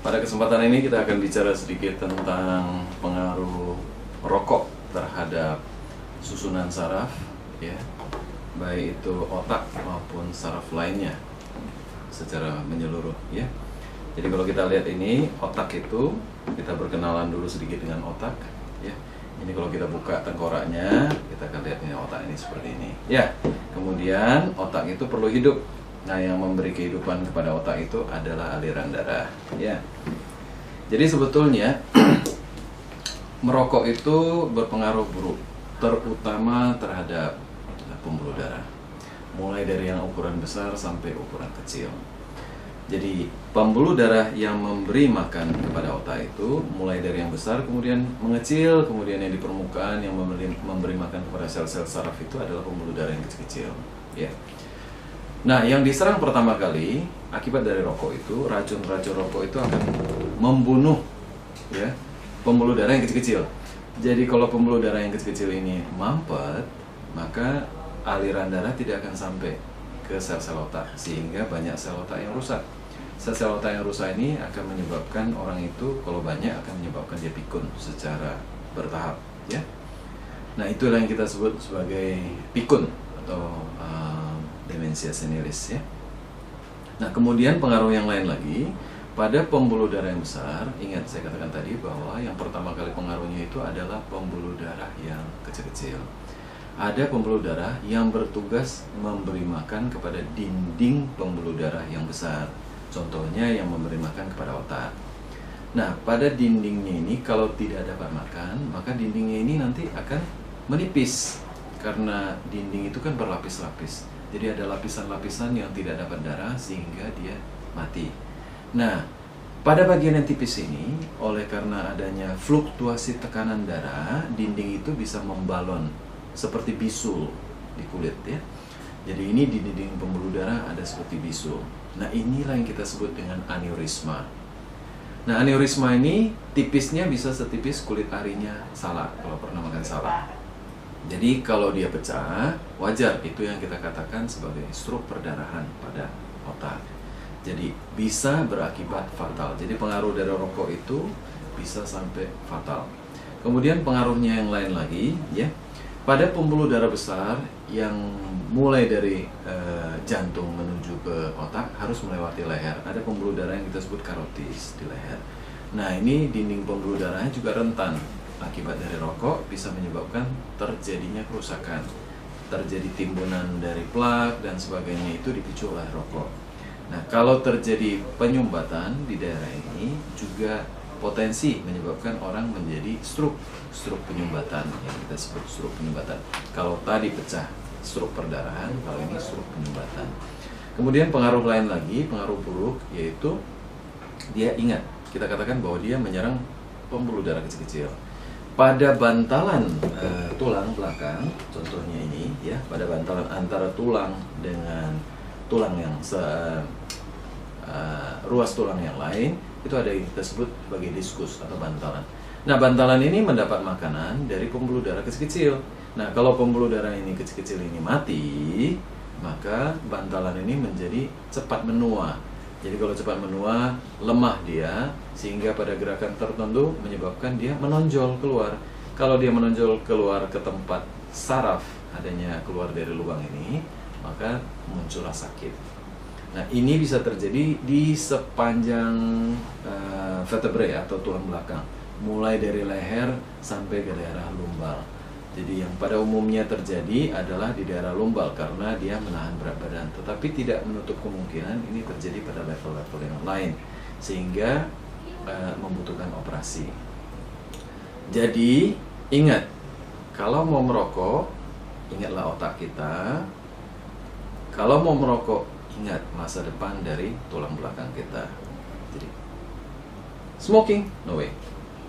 Pada kesempatan ini kita akan bicara sedikit tentang pengaruh rokok terhadap susunan saraf, ya, baik itu otak maupun saraf lainnya secara menyeluruh, ya. Jadi kalau kita lihat ini otak itu, kita berkenalan dulu sedikit dengan otak, ya. Ini kalau kita buka tengkoraknya, kita akan lihat ini otak ini seperti ini, ya. Kemudian otak itu perlu hidup. Nah, yang memberi kehidupan kepada otak itu adalah aliran darah, ya. Jadi sebetulnya merokok itu berpengaruh buruk, terutama terhadap pembuluh darah. Mulai dari yang ukuran besar sampai ukuran kecil. Jadi pembuluh darah yang memberi makan kepada otak itu mulai dari yang besar kemudian mengecil, kemudian yang di permukaan yang memberi makan kepada sel-sel saraf itu adalah pembuluh darah yang kecil-kecil, ya. Nah, yang diserang pertama kali akibat dari rokok itu, racun-racun rokok itu akan membunuh, ya, pembuluh darah yang kecil-kecil. Jadi kalau pembuluh darah yang kecil-kecil ini mampet, maka aliran darah tidak akan sampai ke sel-sel otak, sehingga banyak sel otak yang rusak. Sel-sel otak yang rusak ini akan menyebabkan orang itu, kalau banyak, akan menyebabkan dia pikun secara bertahap, ya. Nah, itulah yang kita sebut sebagai pikun atau demensia senilis, ya. Nah, kemudian pengaruh yang lain lagi pada pembuluh darah yang besar. Ingat saya katakan tadi bahwa yang pertama kali pengaruhnya itu adalah pembuluh darah yang kecil-kecil. Ada pembuluh darah yang bertugas memberi makan kepada dinding pembuluh darah yang besar. Contohnya yang memberi makan kepada otak. Nah, pada dindingnya ini kalau tidak dapat makan, maka dindingnya ini nanti akan menipis. Karena dinding itu kan berlapis-lapis. Jadi ada lapisan-lapisan yang tidak dapat darah sehingga dia mati. Nah, pada bagian yang tipis ini, oleh karena adanya fluktuasi tekanan darah, dinding itu bisa membalon seperti bisul di kulit, ya. Jadi ini di dinding pembuluh darah ada seperti bisul. Nah, inilah yang kita sebut dengan aneurisma. Nah, aneurisma ini tipisnya bisa setipis kulit arinya salak, kalau pernah makan salak. Jadi kalau dia pecah, wajar, itu yang kita katakan sebagai stroke perdarahan pada otak. Jadi bisa berakibat fatal. Jadi pengaruh dari rokok itu bisa sampai fatal. Kemudian pengaruhnya yang lain lagi, ya. Pada pembuluh darah besar yang mulai dari jantung menuju ke otak harus melewati leher. Ada pembuluh darah yang kita sebut karotis di leher. Nah, ini dinding pembuluh darahnya juga rentan. Akibat dari rokok bisa menyebabkan terjadinya kerusakan, terjadi timbunan dari plak dan sebagainya, itu dipicu oleh rokok. Nah, kalau terjadi penyumbatan di daerah ini juga potensi menyebabkan orang menjadi stroke penyumbatan, yang kita sebut stroke penyumbatan. Kalau tadi pecah stroke perdarahan, kalau ini stroke penyumbatan. Kemudian pengaruh lain lagi, pengaruh buruk, yaitu dia ingat, kita katakan bahwa dia menyerang pembuluh darah kecil-kecil. Pada bantalan tulang belakang, contohnya ini, ya, pada bantalan antara tulang dengan tulang yang ruas tulang yang lain, itu ada yang kita sebut sebagai diskus atau bantalan. Nah, bantalan ini mendapat makanan dari pembuluh darah kecil-kecil. Nah, kalau pembuluh darah ini kecil-kecil ini mati, maka bantalan ini menjadi cepat menua. Jadi kalau cepat menua, lemah dia, sehingga pada gerakan tertentu menyebabkan dia menonjol keluar. Kalau dia menonjol keluar ke tempat saraf, adanya keluar dari lubang ini, maka muncullah sakit. Nah, ini bisa terjadi di sepanjang vertebrae atau tulang belakang, mulai dari leher sampai ke daerah lumbal. Jadi yang pada umumnya terjadi adalah di daerah lumbal karena dia menahan berat badan. Tetapi tidak menutup kemungkinan ini terjadi pada level-level yang lain, sehingga membutuhkan operasi. Jadi ingat, kalau mau merokok, ingatlah otak kita. Kalau mau merokok, ingat masa depan dari tulang belakang kita. Jadi smoking, no way.